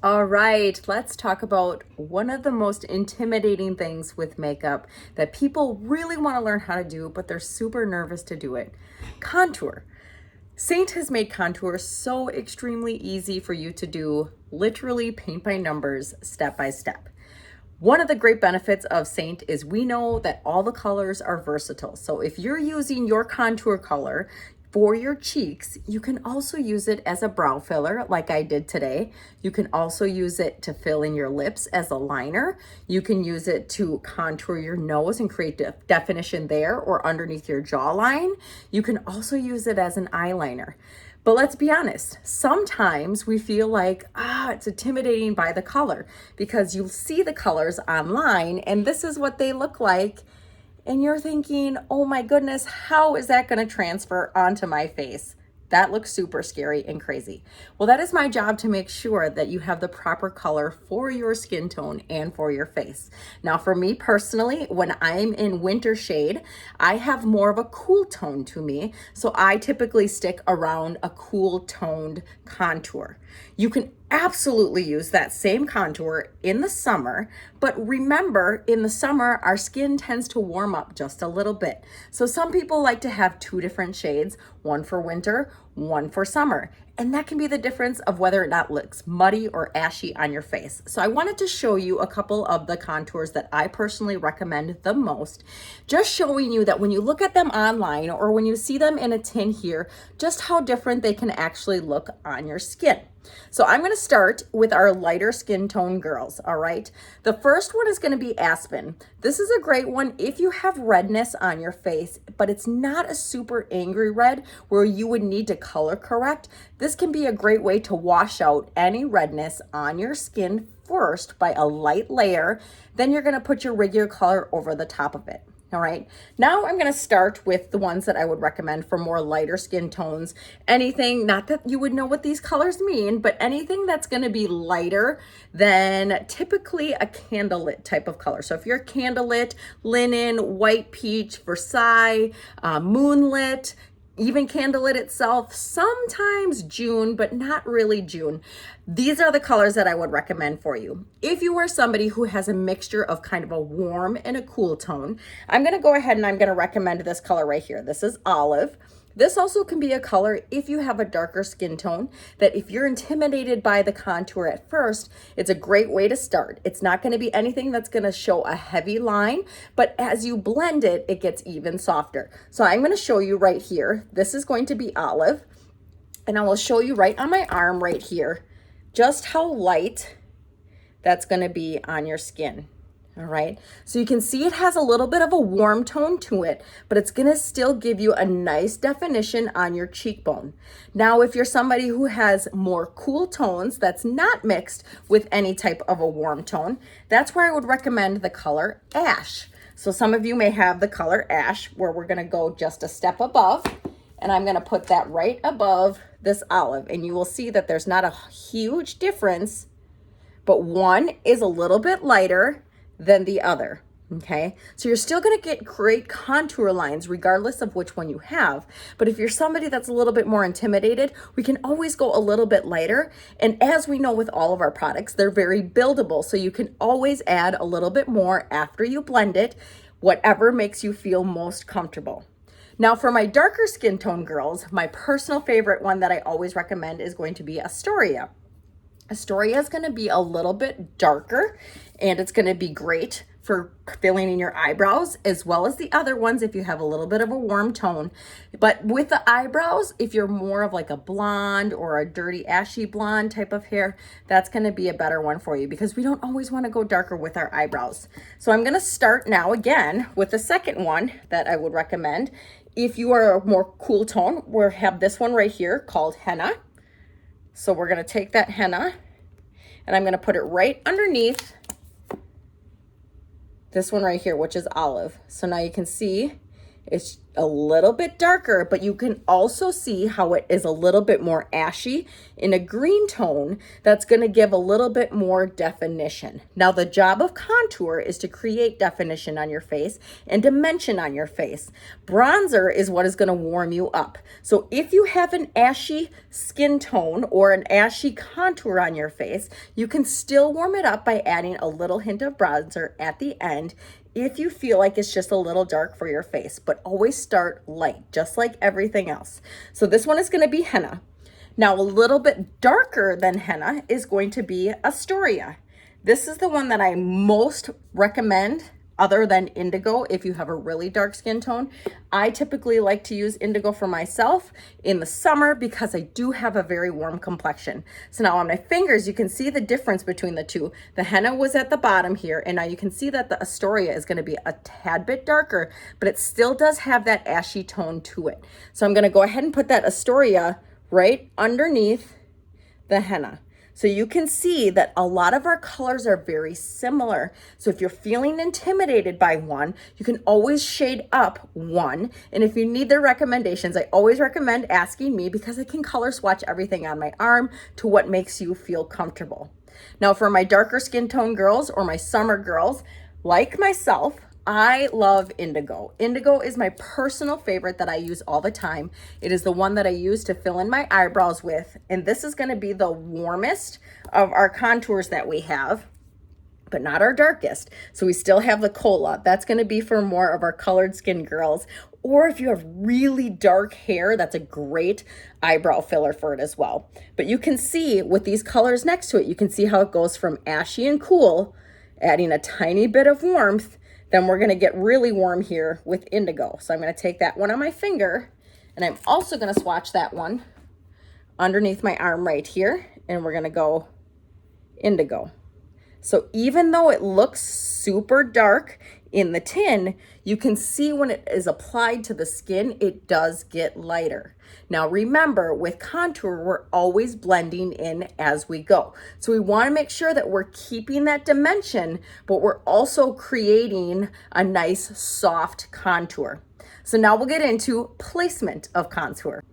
All right, let's talk about one of the most intimidating things with makeup that people really want to learn how to do, but they're super nervous to do it. Contour. Seint has made contour so extremely easy for you to do, literally paint by numbers, step by step. One of the great benefits of Seint is we know that all the colors are versatile. So if you're using your contour color for your cheeks, you can also use it as a brow filler like I did today. You can also use it to fill in your lips as a liner. You can use it to contour your nose and create definition there or underneath your jawline. You can also use it as an eyeliner. But let's be honest, sometimes we feel like, it's intimidating by the color because you'll see the colors online and this is what they look like. And you're thinking, oh my goodness, how is that going to transfer onto my face? That looks super scary and crazy. Well, that is my job to make sure that you have the proper color for your skin tone and for your face. Now, for me personally, when I'm in winter shade, I have more of a cool tone to me. So I typically stick around a cool toned contour. You can absolutely use that same contour in the summer, but remember in the summer, our skin tends to warm up just a little bit. So some people like to have two different shades, one for winter, one for summer. And that can be the difference of whether or not it looks muddy or ashy on your face. So I wanted to show you a couple of the contours that I personally recommend the most, just showing you that when you look at them online or when you see them in a tin here, just how different they can actually look on your skin. So I'm going to start with our lighter skin tone girls, all right? The first one is going to be Aspen. This is a great one if you have redness on your face, but it's not a super angry red where you would need to color correct. This can be a great way to wash out any redness on your skin first by a light layer. Then you're going to put your regular color over the top of it. All right, now I'm going to start with the ones that I would recommend for more lighter skin tones. Anything, not that you would know what these colors mean, but anything that's going to be lighter than typically a candlelit type of color. So if you're candlelit, linen, white peach, Versailles, moonlit, even candlelit itself, sometimes June, but not really June. These are the colors that I would recommend for you. If you are somebody who has a mixture of kind of a warm and a cool tone, I'm gonna go ahead and I'm gonna recommend this color right here. This is Olive. This also can be a color if you have a darker skin tone, that if you're intimidated by the contour at first, it's a great way to start. It's not going to be anything that's going to show a heavy line, but as you blend it, it gets even softer. So I'm going to show you right here. This is going to be Olive, and I will show you right on my arm right here just how light that's going to be on your skin. All right, so you can see it has a little bit of a warm tone to it, but it's gonna still give you a nice definition on your cheekbone. Now, if you're somebody who has more cool tones that's not mixed with any type of a warm tone, that's where I would recommend the color Ash. So some of you may have the color Ash, where we're gonna go just a step above, and I'm gonna put that right above this Olive, and you will see that there's not a huge difference, but one is a little bit lighter than the other, okay? So you're still gonna get great contour lines regardless of which one you have. But if you're somebody that's a little bit more intimidated, we can always go a little bit lighter. And as we know with all of our products, they're very buildable. So you can always add a little bit more after you blend it, whatever makes you feel most comfortable. Now for my darker skin tone girls, my personal favorite one that I always recommend is going to be Astoria. Astoria is going to be a little bit darker, and it's going to be great for filling in your eyebrows as well as the other ones if you have a little bit of a warm tone. But with the eyebrows, if you're more of like a blonde or a dirty ashy blonde type of hair, that's going to be a better one for you because we don't always want to go darker with our eyebrows. So I'm going to start now again with the second one that I would recommend. If you are a more cool tone, we have this one right here called Henna. So we're going to take that henna and I'm going to put it right underneath this one right here, which is Olive. So now you can see it's a little bit darker, but you can also see how it is a little bit more ashy in a green tone that's going to give a little bit more definition. Now, the job of contour is to create definition on your face and dimension on your face. Bronzer is what is going to warm you up. So if you have an ashy skin tone or an ashy contour on your face, you can still warm it up by adding a little hint of bronzer at the end if you feel like it's just a little dark for your face, but always start light, just like everything else. So this one is going to be henna. Now, a little bit darker than henna is going to be Astoria. This is the one that I most recommend other than indigo if you have a really dark skin tone. I typically like to use indigo for myself in the summer because I do have a very warm complexion. So now on my fingers, you can see the difference between the two. The henna was at the bottom here, and now you can see that the Astoria is going to be a tad bit darker, but it still does have that ashy tone to it. So I'm going to go ahead and put that Astoria right underneath the henna. So you can see that a lot of our colors are very similar. So if you're feeling intimidated by one, you can always shade up one. And if you need the recommendations, I always recommend asking me because I can color swatch everything on my arm to what makes you feel comfortable. Now for my darker skin tone girls or my summer girls, like myself, I love indigo. Indigo is my personal favorite that I use all the time. It is the one that I use to fill in my eyebrows with. And this is going to be the warmest of our contours that we have, but not our darkest. So we still have the cola. That's going to be for more of our colored skin girls. Or if you have really dark hair, that's a great eyebrow filler for it as well. But you can see with these colors next to it, you can see how it goes from ashy and cool, adding a tiny bit of warmth. Then we're going to get really warm here with indigo. So I'm going to take that one on my finger, and I'm also going to swatch that one underneath my arm right here, and we're going to go indigo. So even though it looks super dark in the tin, you can see when it is applied to the skin, it does get lighter. Now remember, with contour, we're always blending in as we go. So we want to make sure that we're keeping that dimension, but we're also creating a nice soft contour. So now we'll get into placement of contour.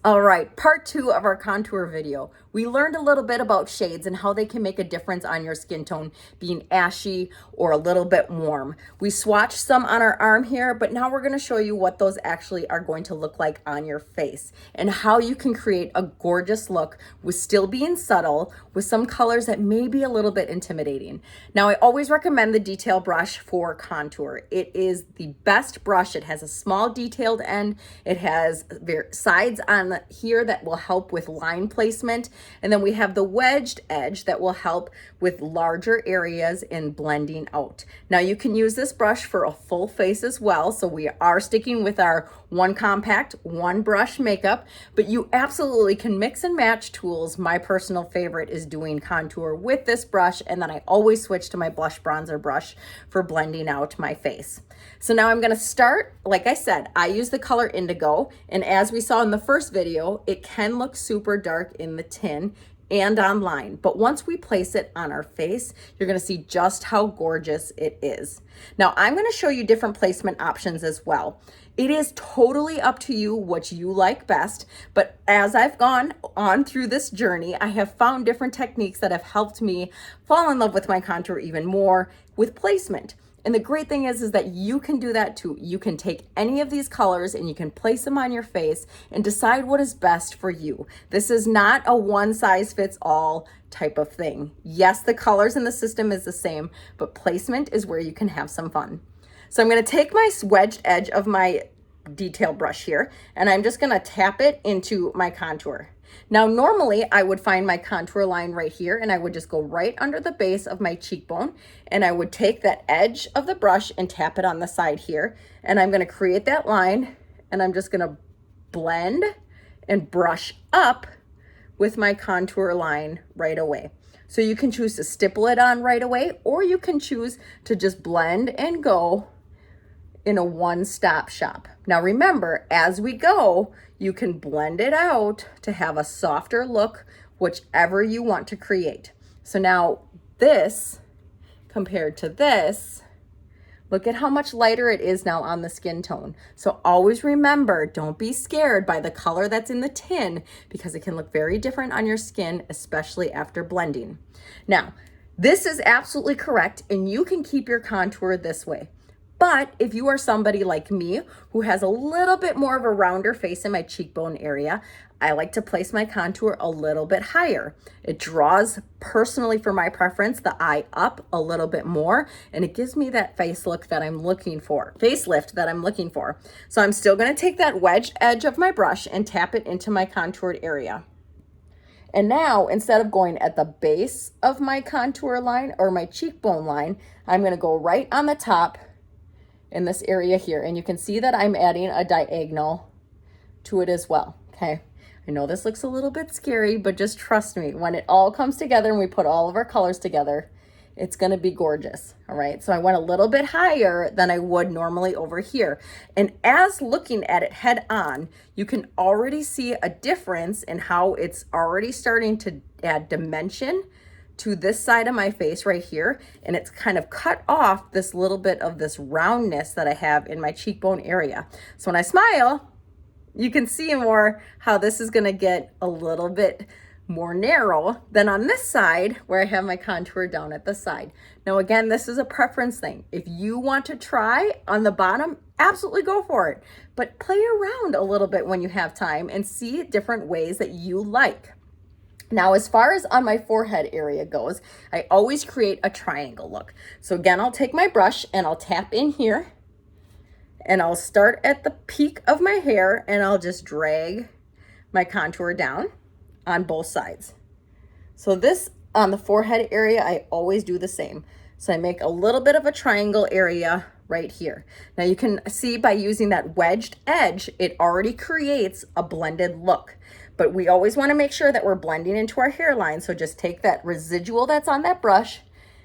All right, part 2 of our contour video. We learned a little bit about shades and how they can make a difference on your skin tone, being ashy or a little bit warm. We swatched some on our arm here, but now we're gonna show you what those actually are going to look like on your face and how you can create a gorgeous look with still being subtle with some colors that may be a little bit intimidating. Now, I always recommend the detail brush for contour. It is the best brush. It has a small detailed end. It has sides on here that will help with line placement. And then we have the wedged edge that will help with larger areas in blending out. Now you can use this brush for a full face as well. So we are sticking with our one compact, one brush makeup, but you absolutely can mix and match tools. My personal favorite is doing contour with this brush. And then I always switch to my blush bronzer brush for blending out my face. So now I'm gonna start, like I said, I use the color indigo. And as we saw in the first video, it can look super dark in the tin and online, but once we place it on our face, you're going to see just how gorgeous it is. Now I'm going to show you different placement options as well. It is totally up to you what you like best, but as I've gone on through this journey, I have found different techniques that have helped me fall in love with my contour even more with placement. And the great thing is that you can do that too. You can take any of these colors and you can place them on your face and decide what is best for you. This is not a one size fits all type of thing. Yes, the colors in the system is the same, but placement is where you can have some fun. So I'm going to take my wedged edge of my detail brush here, and I'm just going to tap it into my contour. Now, normally I would find my contour line right here and I would just go right under the base of my cheekbone and I would take that edge of the brush and tap it on the side here. And I'm going to create that line and I'm just going to blend and brush up with my contour line right away. So you can choose to stipple it on right away, or you can choose to just blend and go in a one-stop shop. Now remember, as we go, you can blend it out to have a softer look, whichever you want to create. So now this compared to this, Look at how much lighter it is now on the skin tone. So always remember, don't be scared by the color that's in the tin because it can look very different on your skin, especially after blending. Now, this is absolutely correct, and you can keep your contour this way. But if you are somebody like me who has a little bit more of a rounder face in my cheekbone area, I like to place my contour a little bit higher. It draws, personally for my preference, the eye up a little bit more, and it gives me that facelift that I'm looking for. So I'm still gonna take that wedged edge of my brush and tap it into my contoured area. And now, instead of going at the base of my contour line or my cheekbone line, I'm gonna go right on the top in this area here. And you can see that I'm adding a diagonal to it as well, okay? I know this looks a little bit scary, but just trust me, when it all comes together and we put all of our colors together, it's gonna be gorgeous, all right? So I went a little bit higher than I would normally over here. And as looking at it head on, you can already see a difference in how it's already starting to add dimension to this side of my face right here, and it's kind of cut off this little bit of this roundness that I have in my cheekbone area. So when I smile, you can see more how this is gonna get a little bit more narrow than on this side where I have my contour down at the side. Now again, this is a preference thing. If you want to try on the bottom, absolutely go for it, but play around a little bit when you have time and see different ways that you like. Now, as far as on my forehead area goes, I always create a triangle look. So again, I'll take my brush and I'll tap in here and I'll start at the peak of my hair and I'll just drag my contour down on both sides. So this on the forehead area, I always do the same. So I make a little bit of a triangle area right here. Now you can see by using that wedged edge, it already creates a blended look. But we always want to make sure that we're blending into our hairline. So just take that residual that's on that brush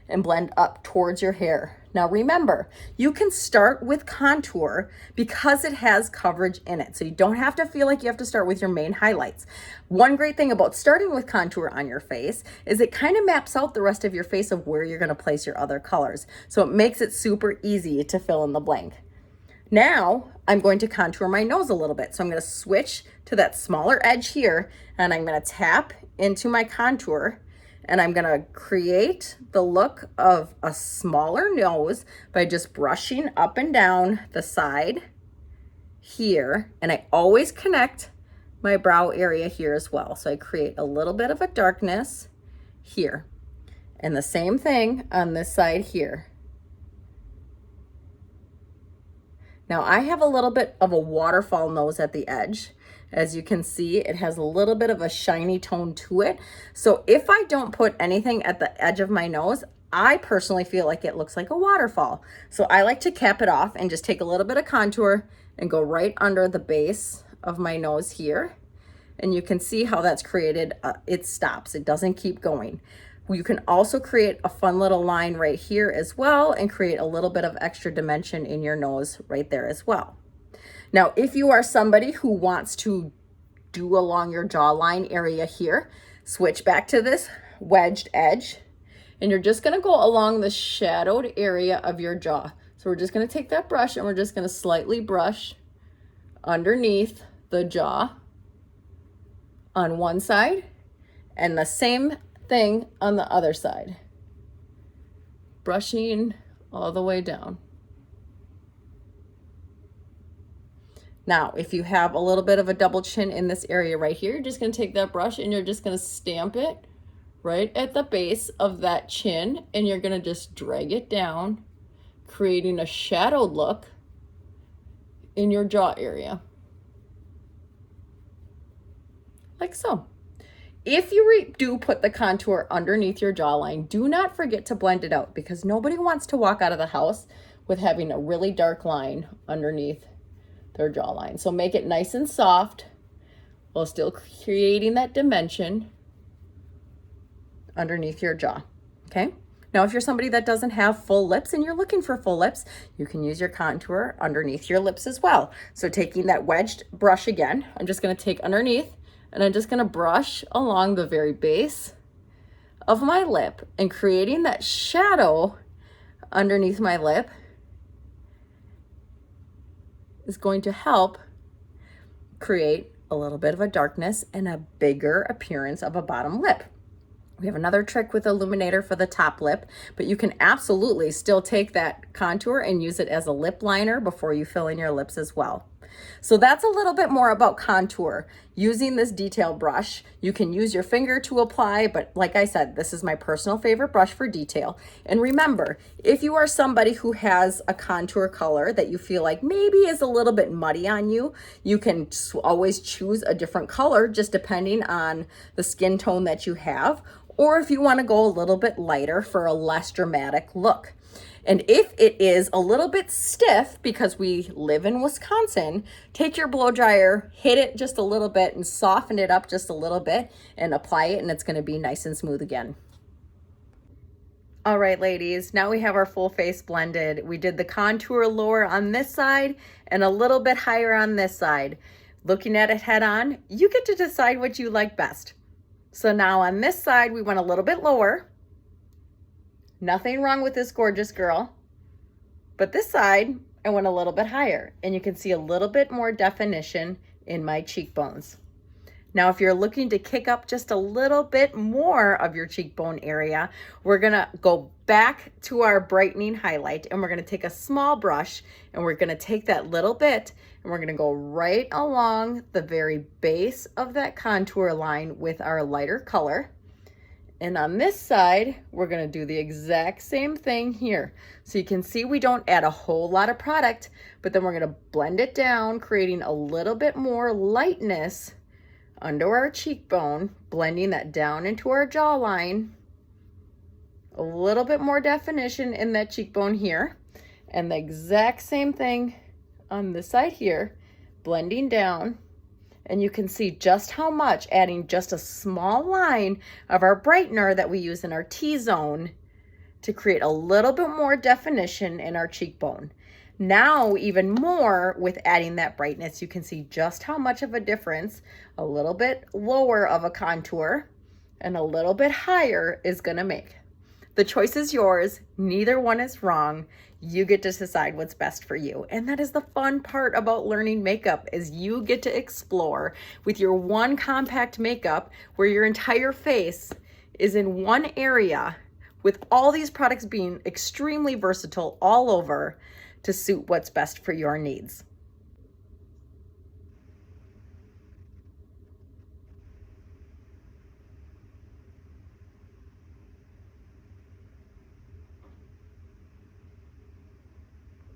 and blend up towards your hair. Now remember, you can start with contour because it has coverage in it. So you don't have to feel like you have to start with your main highlights. One great thing about starting with contour on your face is it kind of maps out the rest of your face of where you're going to place your other colors. So it makes it super easy to fill in the blank. Now I'm going to contour my nose a little bit. So I'm going to switch to that smaller edge here and I'm going to tap into my contour and I'm going to create the look of a smaller nose by just brushing up and down the side here. And I always connect my brow area here as well. So I create a little bit of a darkness here and the same thing on this side here. Now I have a little bit of a waterfall nose at the edge. As you can see, it has a little bit of a shiny tone to it. So if I don't put anything at the edge of my nose, I personally feel like it looks like a waterfall. So I like to cap it off and just take a little bit of contour and go right under the base of my nose here. And you can see how that's created, it stops, it doesn't keep going. You can also create a fun little line right here as well and create a little bit of extra dimension in your nose right there as well. Now, if you are somebody who wants to do along your jawline area here, switch back to this wedged edge and you're just gonna go along the shadowed area of your jaw. So we're just gonna take that brush and we're just gonna slightly brush underneath the jaw on one side and the same thing on the other side, brushing all the way down. Now, if you have a little bit of a double chin in this area right here, you're just going to take that brush and you're just going to stamp it right at the base of that chin and you're going to just drag it down, creating a shadowed look in your jaw area, like so. If you do put the contour underneath your jawline, do not forget to blend it out because nobody wants to walk out of the house with having a really dark line underneath their jawline. So make it nice and soft while still creating that dimension underneath your jaw, okay? Now, if you're somebody that doesn't have full lips and you're looking for full lips, you can use your contour underneath your lips as well. So taking that wedged brush again, I'm just gonna take underneath and I'm just gonna brush along the very base of my lip and creating that shadow underneath my lip is going to help create a little bit of a darkness and a bigger appearance of a bottom lip. We have another trick with illuminator for the top lip, but you can absolutely still take that contour and use it as a lip liner before you fill in your lips as well. So that's a little bit more about contour. Using this detail brush, you can use your finger to apply, but like I said, this is my personal favorite brush for detail. And remember, if you are somebody who has a contour color that you feel like maybe is a little bit muddy on you, you can always choose a different color just depending on the skin tone that you have, or if you want to go a little bit lighter for a less dramatic look. And if it is a little bit stiff, because we live in Wisconsin, take your blow dryer, hit it just a little bit and soften it up just a little bit and apply it, and it's going to be nice and smooth again. All right, ladies, now we have our full face blended. We did the contour lower on this side and a little bit higher on this side. Looking at it head on, you get to decide what you like best. So now on this side, we went a little bit lower. Nothing wrong with this gorgeous girl. But this side, I went a little bit higher, and you can see a little bit more definition in my cheekbones. Now, if you're looking to kick up just a little bit more of your cheekbone area, we're gonna go back to our brightening highlight, and we're gonna take a small brush, and we're gonna take that little bit, and we're gonna go right along the very base of that contour line with our lighter color. And on this side, we're gonna do the exact same thing here. So you can see we don't add a whole lot of product, but then we're gonna blend it down, creating a little bit more lightness under our cheekbone, blending that down into our jawline. A little bit more definition in that cheekbone here. And the exact same thing on this side here, blending down. And you can see just how much adding just a small line of our brightener that we use in our T-zone to create a little bit more definition in our cheekbone. Now, even more with adding that brightness, you can see just how much of a difference a little bit lower of a contour and a little bit higher is gonna make. The choice is yours. Neither one is wrong. You get to decide what's best for you. And that is the fun part about learning makeup, is you get to explore with your one compact makeup where your entire face is in one area, with all these products being extremely versatile all over to suit what's best for your needs.